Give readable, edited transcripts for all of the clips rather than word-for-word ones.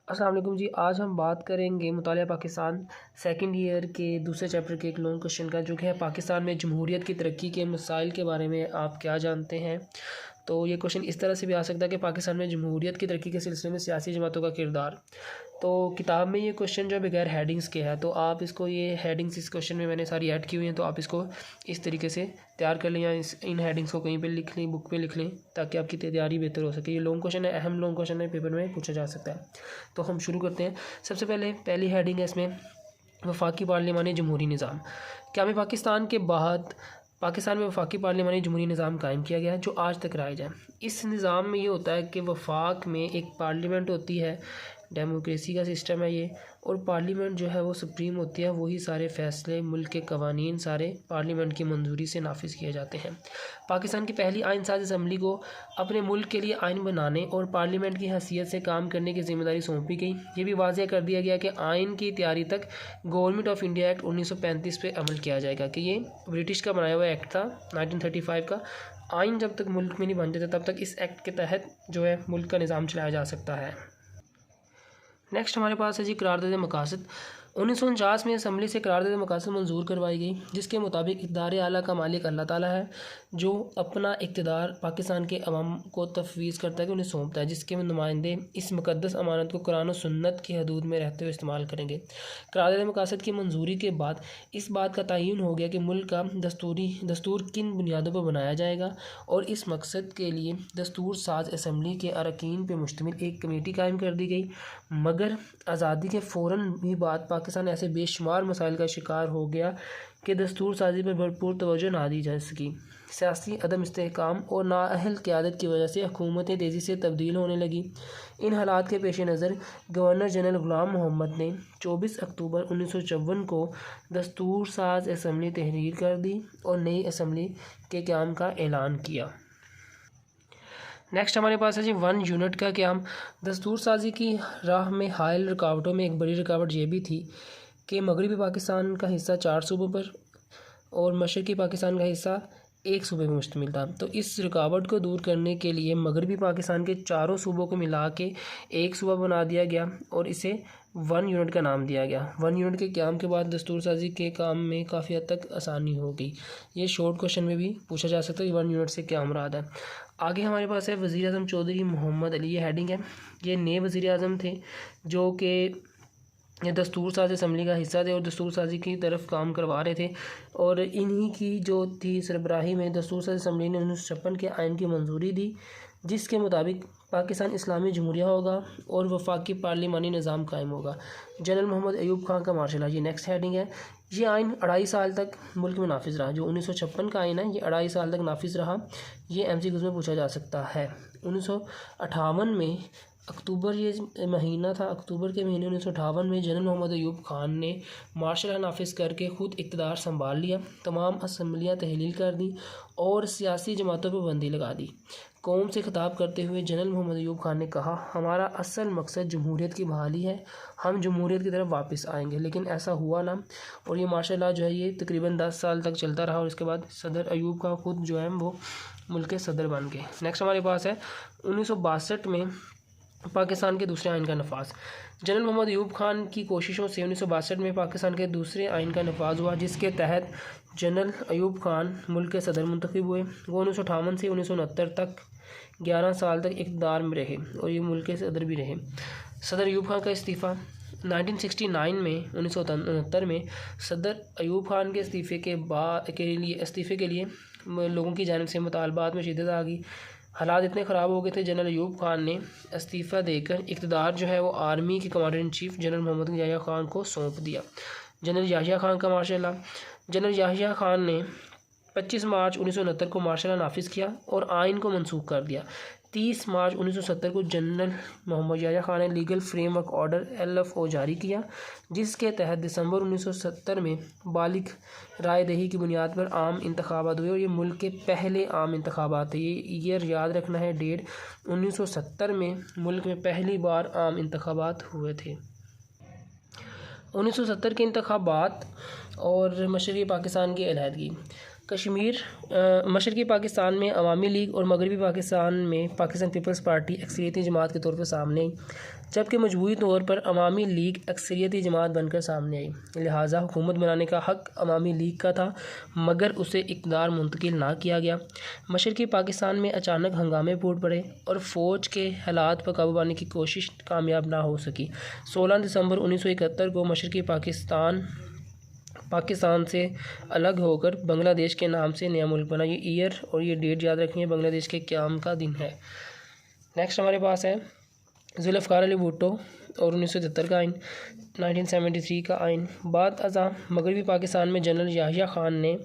السلام علیکم جی، آج ہم بات کریں گے مطالعہ پاکستان سیکنڈ ایئر کے دوسرے چیپٹر کے ایک لانگ کوشچن کا، جو کہ ہے پاکستان میں جمہوریت کی ترقی کے مسائل کے بارے میں آپ کیا جانتے ہیں۔ تو یہ کوشچن اس طرح سے بھی آ سکتا ہے کہ پاکستان میں جمہوریت کی ترقی کے سلسلے میں سیاسی جماعتوں کا کردار۔ تو کتاب میں یہ کوشچن جو بغیر ہیڈنگز کے ہے، تو آپ اس کو یہ ہیڈنگز اس کوشچن میں نے ساری ایڈ کی ہوئی ہیں، تو آپ اس کو اس طریقے سے تیار کر لیں یا ان ہیڈنگز کو کہیں پہ لکھ لیں، بک پہ لکھ لیں، تاکہ آپ کی تیاری بہتر ہو سکے۔ یہ لانگ کوشچن ہے، اہم لانگ کوشچن ہے، پیپر میں پوچھا جا سکتا ہے۔ تو ہم شروع کرتے ہیں۔ سب سے پہلی ہیڈنگ ہے اس میں وفاقی پارلیمانی جمہوری نظام۔ قیام پاکستان کے بعد پاکستان میں وفاقی پارلیمانی جمہوری نظام قائم کیا گیا ہے، جو آج تک رائج ہے۔ اس نظام میں یہ ہوتا ہے کہ وفاق میں ایک پارلیمنٹ ہوتی ہے، ڈیموکریسی کا سسٹم ہے یہ، اور پارلیمنٹ جو ہے وہ سپریم ہوتی ہے، وہی سارے فیصلے، ملک کے قوانین سارے پارلیمنٹ کی منظوری سے نافذ کیے جاتے ہیں۔ پاکستان کی پہلی آئین ساز اسمبلی کو اپنے ملک کے لیے آئین بنانے اور پارلیمنٹ کی حیثیت سے کام کرنے کی ذمہ داری سونپی گئی۔ یہ بھی واضح کر دیا گیا کہ آئین کی تیاری تک گورنمنٹ آف انڈیا ایکٹ 1935 پہ عمل کیا جائے گا، کہ یہ برٹش کا بنایا ہوا ایکٹ تھا 1935 کا۔ آئین جب تک ملک میں نہیں بن جاتا تب تک اس ایکٹ کے تحت جو ہے ملک کا نظام چلایا جا سکتا ہے۔ نیکسٹ ہمارے پاس ہے جی قرارداد مقاصد۔ 1949 میں اسمبلی سے قرارداد مقاصد منظور کروائی گئی، جس کے مطابق اقتدار اعلیٰ کا مالک اللہ تعالیٰ ہے، جو اپنا اقتدار پاکستان کے عوام کو تفویض کرتا ہے، کہ انہیں سونپتا ہے، جس کے نمائندے اس مقدس امانت کو قرآن و سنت کی حدود میں رہتے ہوئے استعمال کریں گے۔ قرارداد مقاصد کی منظوری کے بعد اس بات کا تعین ہو گیا کہ ملک کا دستور کن بنیادوں پر بنایا جائے گا، اور اس مقصد کے لیے دستور ساز اسمبلی کے اراکین پر مشتمل ایک کمیٹی قائم کر دی گئی۔ مگر آزادی کے فوراً بھی بعد پاکستان ایسے بے شمار مسائل کا شکار ہو گیا کہ دستور سازی پر بھرپور توجہ نہ دی جا سکی۔ سیاسی عدم استحکام اور نااہل قیادت کی وجہ سے حکومتیں تیزی سے تبدیل ہونے لگیں۔ ان حالات کے پیش نظر گورنر جنرل غلام محمد نے 24 اکتوبر 1954 کو دستور ساز اسمبلی تحریر کر دی اور نئی اسمبلی کے قیام کا اعلان کیا۔ نیکسٹ ہمارے پاس ہے جی 1 یونٹ کا قیام۔ دستور سازی کی راہ میں حائل رکاوٹوں میں ایک بڑی رکاوٹ یہ بھی تھی کہ مغربی پاکستان کا حصہ 4 صوبوں پر اور مشرقی پاکستان کا حصہ ایک صوبے پر مشتمل تھا۔ تو اس رکاوٹ کو دور کرنے کے لیے مغربی پاکستان کے چاروں صوبوں کو ملا کے ایک صوبہ بنا دیا گیا اور اسے 1 یونٹ کا نام دیا گیا۔ 1 یونٹ کے قیام کے بعد دستور سازی کے کام میں کافی حد تک آسانی ہو گئی۔ یہ شارٹ کوشچن میں بھی پوچھا جا سکتا ہے کہ 1 یونٹ سے کیا مراد ہے۔ آگے ہمارے پاس ہے وزیر اعظم چودھری محمد علی، یہ ہیڈنگ ہے۔ یہ نئے وزیر اعظم تھے جو کہ دستور ساز اسمبلی کا حصہ تھے اور دستور سازی کی طرف کام کروا رہے تھے، اور انہی کی جو تھی سربراہی میں دستور ساز اسمبلی نے 1956 کے آئین کی منظوری دی، جس کے مطابق پاکستان اسلامی جمہوریہ ہوگا اور وفاقی پارلیمانی نظام قائم ہوگا۔ جنرل محمد ایوب خان کا مارشل لا، یہ نیکسٹ ہیڈنگ ہے۔ یہ آئین 2.5 سال تک ملک میں نافذ رہا۔ جو 1956 کا آئین ہے یہ 2.5 سال تک نافذ رہا۔ یہ MCQs میں پوچھا جا سکتا ہے۔ 1958 میں اکتوبر، یہ مہینہ تھا، اکتوبر کے مہینے 1958 میں جنرل محمد ایوب خان نے مارشل لا نافذ کر کے خود اقتدار سنبھال لیا، تمام اسمبلیاں تحلیل کر دیں اور سیاسی جماعتوں پر پابندی لگا دی۔ قوم سے خطاب کرتے ہوئے جنرل محمد ایوب خان نے کہا، ہمارا اصل مقصد جمہوریت کی بحالی ہے، ہم جمہوریت کی طرف واپس آئیں گے، لیکن ایسا ہوا نہ، اور یہ مارشل لا جو ہے یہ تقریباً 10 سال تک چلتا رہا، اور اس کے بعد صدر ایوب خان خود جو ہے وہ ملک کے صدر بن گئے۔ نیکسٹ ہمارے پاس ہے 1962 میں پاکستان کے دوسرے آئین کا نفاذ۔ جنرل محمد ایوب خان کی کوششوں سے 1962 میں پاکستان کے دوسرے آئین کا نفاذ ہوا، جس کے تحت جنرل ایوب خان ملک کے صدر منتخب ہوئے۔ وہ 1958 سے 1969 تک 11 سال تک اقتدار میں رہے اور یہ ملک کے صدر بھی رہے۔ صدر ایوب خان کا استعفیٰ 1969 میں 1969 میں صدر ایوب خان کے استعفے کے لیے لوگوں کی جانب سے مطالبات میں شدت آ گئی۔ حالات اتنے خراب ہو گئے تھے، جنرل ایوب خان نے استعفیٰ دے کر اقتدار جو ہے وہ آرمی کے کمانڈر ان چیف جنرل محمد یحییٰ خان کو سونپ دیا۔ جنرل یحییٰ خان کا martial law. General Yahya Khan نے 25 مارچ 1969 کو مارشل لا نافذ کیا اور آئین کو منسوخ کر دیا۔ 30 مارچ 1970 کو جنرل محمد یحییٰ خان نے legal frame work order LFO جاری کیا، جس کے تحت دسمبر 1970 میں بالغ رائے دہی کی بنیاد پر عام انتخابات ہوئے، اور یہ ملک کے پہلے عام انتخابات تھے۔ یہ یاد رکھنا ہے ڈیٹ، 1970 میں ملک میں پہلی بار عام انتخابات ہوئے تھے۔ 1970 کے انتخابات اور مشرقی پاکستان کی علیحدگی۔ مشرقی پاکستان میں عوامی لیگ اور مغربی پاکستان میں پاکستان پیپلز پارٹی اکثریتی جماعت کے طور پر سامنے آئی، جبکہ مجموعی طور پر عوامی لیگ اکثریتی جماعت بن کر سامنے آئی۔ لہٰذا حکومت بنانے کا حق عوامی لیگ کا تھا، مگر اسے اقتدار منتقل نہ کیا گیا۔ مشرقی پاکستان میں اچانک ہنگامے پھوٹ پڑے اور فوج کے حالات پر قابو پانے کی کوشش کامیاب نہ ہو سکی۔ 16 دسمبر 1971 کو مشرقی پاکستان سے الگ ہو کر بنگلہ دیش کے نام سے نیا ملک بنا۔ یہ ایئر اور یہ ڈیٹ یاد رکھیں، بنگلہ دیش کے قیام کا دن ہے۔ نیکسٹ ہمارے پاس ہے ذوالفقار علی بھٹو اور 1973 کا آئین، 1973 کا آئین۔ بعد ازاں مغربی پاکستان میں جنرل یحییٰ خان نے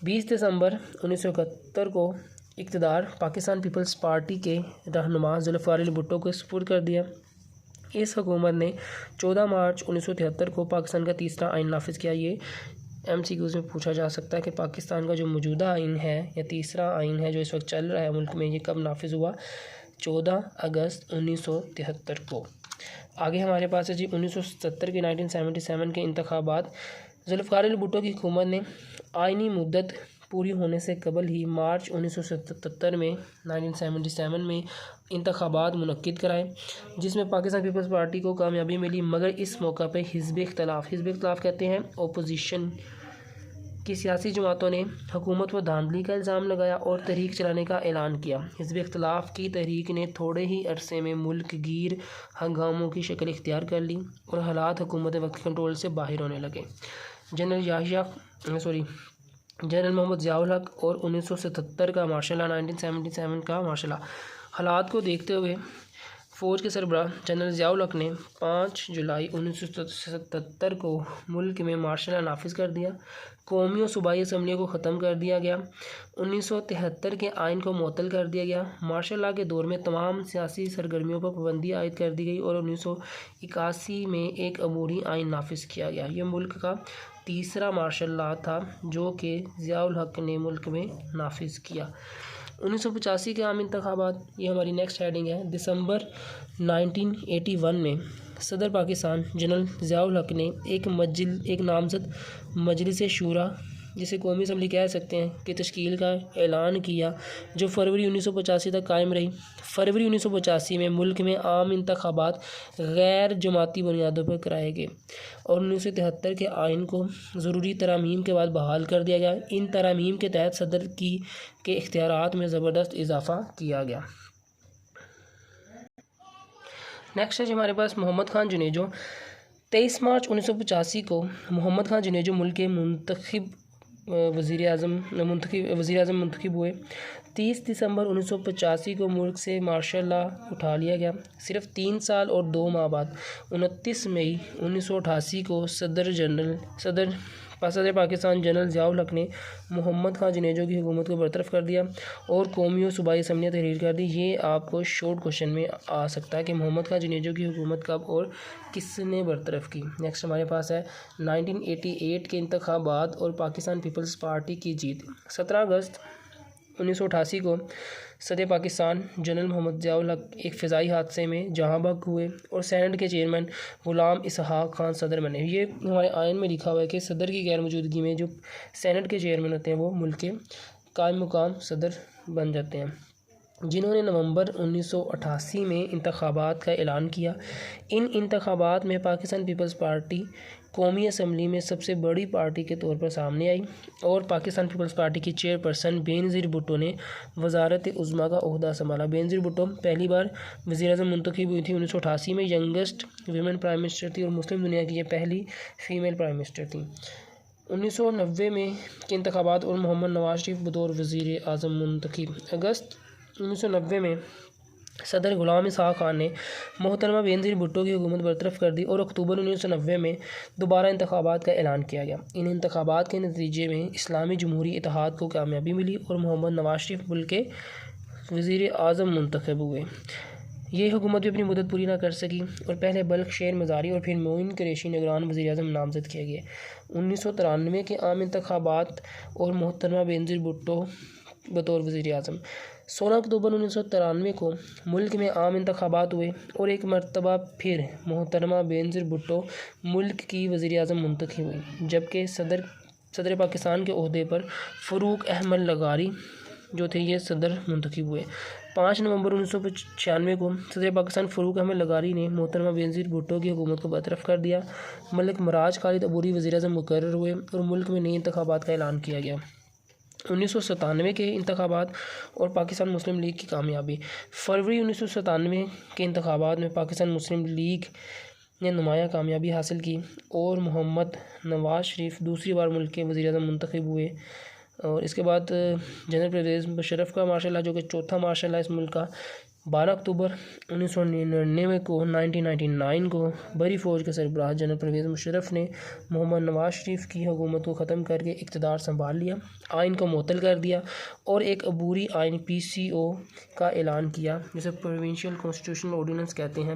20 دسمبر 1971 کو اقتدار پاکستان پیپلز پارٹی کے رہنما ذوالفقار علی بھٹو کو سپرد کر دیا۔ اس حکومت نے 14 مارچ 1973 کو پاکستان کا تیسرا آئین نافذ کیا۔ یہ MCQs میں پوچھا جا سکتا ہے کہ پاکستان کا جو موجودہ آئین ہے یا تیسرا آئین ہے جو اس وقت چل رہا ہے ملک میں، یہ کب نافذ ہوا؟ 14 اگست 1973 کو۔ آگے ہمارے پاس ہے 1970 کے 1977 کے انتخابات۔ ذوالفقار علی بھٹو کی حکومت نے آئینی مدت پوری ہونے سے قبل ہی مارچ 1977 میں 1977 میں انتخابات منعقد کرائے، جس میں پاکستان پیپلز پارٹی کو کامیابی ملی، مگر اس موقع پہ حزب اختلاف کہتے ہیں اپوزیشن کی سیاسی جماعتوں نے حکومت پر دھاندلی کا الزام لگایا اور تحریک چلانے کا اعلان کیا۔ حزب اختلاف کی تحریک نے تھوڑے ہی عرصے میں ملک گیر ہنگاموں کی شکل اختیار کر لی اور حالات حکومت وقت کنٹرول سے باہر ہونے لگے۔ جنرل محمد ضیاء الحق اور 1977 کا مارشل لا، 1977 کا مارشل لا۔ حالات کو دیکھتے ہوئے فوج کے سربراہ جنرل ضیاء الحق نے 5 جولائی 1977 کو ملک میں مارشل لا نافذ کر دیا۔ قومی و صوبائی اسمبلیوں کو ختم کر دیا گیا۔ 1973 کے آئین کو معطل کر دیا گیا۔ مارشل لا کے دور میں تمام سیاسی سرگرمیوں پر پابندی عائد کر دی گئی اور 1981 میں ایک عبوری آئین نافذ کیا گیا۔ یہ ملک کا تیسرا مارشل لا تھا جو کہ ضیاء الحق نے ملک میں نافذ کیا۔ 1985 کے عام انتخابات، یہ ہماری نیکسٹ ہیڈنگ ہے۔ دسمبر 1981 میں صدر پاکستان جنرل ضیاء الحق نے ایک نامزد مجلس شورا، جسے قومی اسمبلی کہہ سکتے ہیں، کی تشکیل کا اعلان کیا، جو فروری 1985 تک قائم رہی۔ فروری 1985 میں ملک میں عام انتخابات غیر جماعتی بنیادوں پر کرائے گئے اور 1973 کے آئین کو ضروری ترامیم کے بعد بحال کر دیا گیا۔ ان ترامیم کے تحت صدر کے اختیارات میں زبردست اضافہ کیا گیا۔ نیکسٹ ہے ہمارے پاس محمد خان جنیجو۔ 23 مارچ 1985 کو محمد خان جنیجو ملک کے وزیر اعظم منتخب ہوئے۔ 30 دسمبر 1985 کو ملک سے مارشل لا اٹھا لیا گیا۔ صرف 3 سال اور 2 ماہ بعد 29 مئی 1988 کو صدر پاکستان جنرل ضیاء الحق نے محمد خان جنیجو کی حکومت کو برطرف کر دیا اور قومی و صوبائی اسمبلیاں تحریر کر دی۔ یہ آپ کو شارٹ کوشچن میں آ سکتا ہے کہ محمد خان جنیجو کی حکومت کب اور کس نے برطرف کی۔ نیکسٹ ہمارے پاس ہے 1988 کے انتخابات اور پاکستان پیپلز پارٹی کی جیت۔ 17 اگست 1988 کو صدر پاکستان جنرل محمد ضیاء الحق ایک فضائی حادثے میں جہاں بحق ہوئے اور سینٹ کے چیئرمین غلام اسحاق خان صدر بنے۔ یہ ہمارے آئین میں لکھا ہوا ہے کہ صدر کی غیر موجودگی میں جو سینٹ کے چیئرمین ہوتے ہیں وہ ملک کے قائم مقام صدر بن جاتے ہیں، جنہوں نے نومبر 1988 میں انتخابات کا اعلان کیا۔ ان انتخابات میں پاکستان پیپلز پارٹی قومی اسمبلی میں سب سے بڑی پارٹی کے طور پر سامنے آئی اور پاکستان پیپلز پارٹی کی چیئرپرسن بینظیر بھٹو نے وزارت عظمیٰ کا عہدہ سنبھالا۔ بینظیر بھٹو پہلی بار وزیر اعظم منتخب ہوئی تھی 1988 میں، ینگسٹ ویمن پرائم منسٹر تھی اور مسلم دنیا کی یہ پہلی فیمیل پرائم منسٹر تھی۔ 1990 میں کے انتخابات اور محمد نواز شریف بطور وزیر اعظم منتخب۔ اگست 1990 میں صدر غلام اسحاق خان نے محترمہ بینظیر بھٹو کی حکومت برطرف کر دی اور اکتوبر 1990 میں دوبارہ انتخابات کا اعلان کیا گیا۔ ان انتخابات کے نتیجے میں اسلامی جمہوری اتحاد کو کامیابی ملی اور محمد نواز شریف ملک کے وزیر اعظم منتخب ہوئے۔ یہ حکومت بھی اپنی مدت پوری نہ کر سکی اور پہلے بلخ شیر مزاری اور پھر معین قریشی نگران وزیر اعظم نامزد کیے گئے۔ 1993 کے عام انتخابات اور محترمہ بینظیر بھٹو بطور وزیر اعظم۔ 16 اکتوبر 1993 کو ملک میں عام انتخابات ہوئے اور ایک مرتبہ پھر محترمہ بینظیر بھٹو ملک کی وزیر اعظم منتخب ہوئی، جبکہ صدر پاکستان کے عہدے پر فاروق احمد لغاری جو تھے یہ صدر منتخب ہوئے۔ 5 نومبر 1996 کو صدر پاکستان فاروق احمد لغاری نے محترمہ بینظیر بھٹو کی حکومت کو برطرف کر دیا۔ ملک مراج خالد عبوری وزیر اعظم مقرر ہوئے اور ملک میں نئے انتخابات کا اعلان کیا گیا۔ 1997 کے انتخابات اور پاکستان مسلم لیگ کی کامیابی۔ فروری 1997 کے انتخابات میں پاکستان مسلم لیگ نے نمایاں کامیابی حاصل کی اور محمد نواز شریف دوسری بار ملک کے وزیر اعظم منتخب ہوئے، اور اس کے بعد جنرل پرویز مشرف کا مارشل لا جو کہ چوتھا مارشل لا اس ملک کا 12 اکتوبر 1999 کو بری فوج کے سربراہ جنرل پرویز مشرف نے محمد نواز شریف کی حکومت کو ختم کر کے اقتدار سنبھال لیا، آئین کو معطل کر دیا اور ایک عبوری آئین PCO کا اعلان کیا جسے پروونشل کانسٹیٹیوشنل آرڈیننس کہتے ہیں۔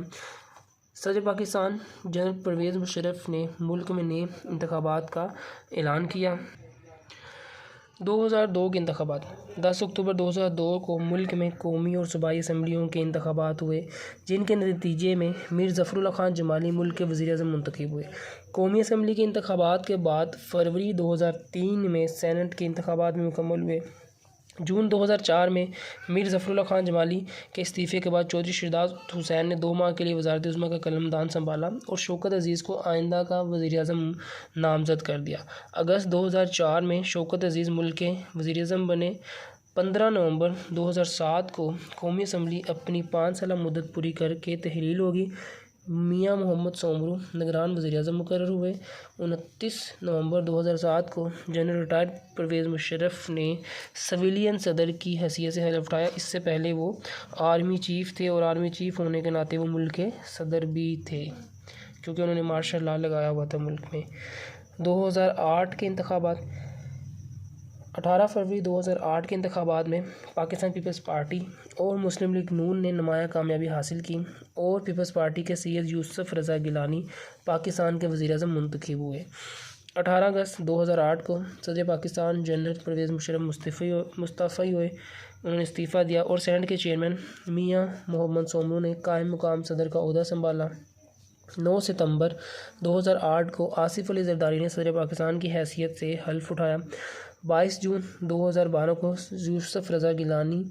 صدر پاکستان جنرل پرویز مشرف نے ملک میں نئے انتخابات کا اعلان کیا۔ 2002 کے انتخابات۔ 10 اکتوبر 2002 کو ملک میں قومی اور صوبائی اسمبلیوں کے انتخابات ہوئے جن کے نتیجے میں میر ظفر اللہ خان جمالی ملک کے وزیر اعظم منتخب ہوئے۔ قومی اسمبلی کے انتخابات کے بعد فروری 2003 میں سینٹ کے انتخابات بھی مکمل ہوئے۔ جون 2004 میں میر ظفر اللہ خان جمالی کے استعفے کے بعد چودھری شہزاد حسین نے 2 ماہ کے لیے وزارت عظمیٰ کا قلمدان سنبھالا اور شوکت عزیز کو آئندہ کا وزیر اعظم نامزد کر دیا۔ اگست 2004 میں شوکت عزیز ملک کے وزیر اعظم بنے۔ 15 نومبر 2007 کو قومی اسمبلی اپنی 5 سالہ مدت پوری کر کے تحلیل ہوگی۔ میاں محمد سومرو نگران وزیر اعظم مقرر ہوئے۔ 29 نومبر 2007 کو جنرل ریٹائرڈ پرویز مشرف نے سویلین صدر کی حیثیت سے حلف اٹھایا۔ اس سے پہلے وہ آرمی چیف تھے اور آرمی چیف ہونے کے ناطے وہ ملک کے صدر بھی تھے کیونکہ انہوں نے مارشل لا لگایا ہوا تھا ملک میں۔ 2008 کے انتخابات۔ 18 فروری 2008 کے انتخابات میں پاکستان پیپلز پارٹی اور مسلم لیگ نون نے نمایاں کامیابی حاصل کی اور پیپلز پارٹی کے سید یوسف رضا گیلانی پاکستان کے وزیر اعظم منتخب ہوئے۔ 18 اگست 2008 کو صدر پاکستان جنرل پرویز مشرف مستعفی ہوئے، انہوں نے استعفیٰ دیا اور سینٹ کے چیئرمین میاں محمد سومرو نے قائم مقام صدر کا عہدہ سنبھالا۔ 9 ستمبر 2008 کو آصف علی زرداری نے صدر پاکستان کی حیثیت سے حلف اٹھایا۔ 22 جون 2012 کو یوسف رضا گیلانی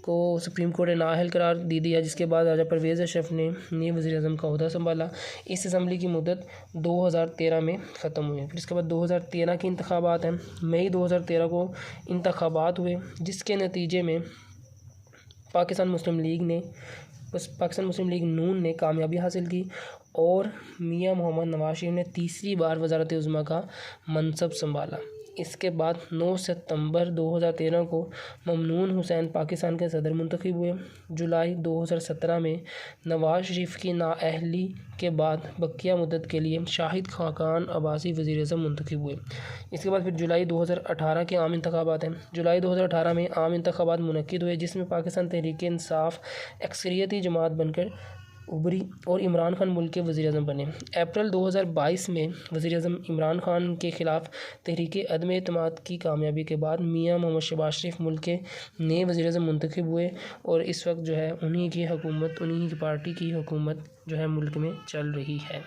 کو سپریم کورٹ نے نااہل قرار دے دیا، جس کے بعد راجہ پرویز اشرف نے نئے وزیر اعظم کا عہدہ سنبھالا۔ اس اسمبلی کی مدت 2013 میں ختم ہوئی۔ پھر اس کے بعد 2013 کے انتخابات ہیں۔ مئی 2013 کو انتخابات ہوئے جس کے نتیجے میں پاکستان مسلم لیگ نون نے کامیابی حاصل کی اور میاں محمد نواز شریف نے تیسری بار وزارت عظمیٰ کا منصب سنبھالا۔ اس کے بعد 9 ستمبر 2013 کو ممنون حسین پاکستان کے صدر منتخب ہوئے۔ جولائی 2017 میں نواز شریف کی نااہلی کے بعد بقیہ مدت کے لیے شاہد خاقان عباسی وزیر اعظم منتخب ہوئے۔ اس کے بعد پھر جولائی 2018 کے عام انتخابات ہیں۔ جولائی 2018 میں عام انتخابات منعقد ہوئے جس میں پاکستان تحریک انصاف اکثریتی جماعت بن کر ابھری اور عمران خان ملک کے وزیر اعظم بنے۔ اپریل 2022 میں وزیر اعظم عمران خان کے خلاف تحریک عدم اعتماد کی کامیابی کے بعد میاں محمد شہباز شریف ملک کے نئے وزیر اعظم منتخب ہوئے اور اس وقت جو ہے انہی کی پارٹی کی حکومت جو ہے ملک میں چل رہی ہے۔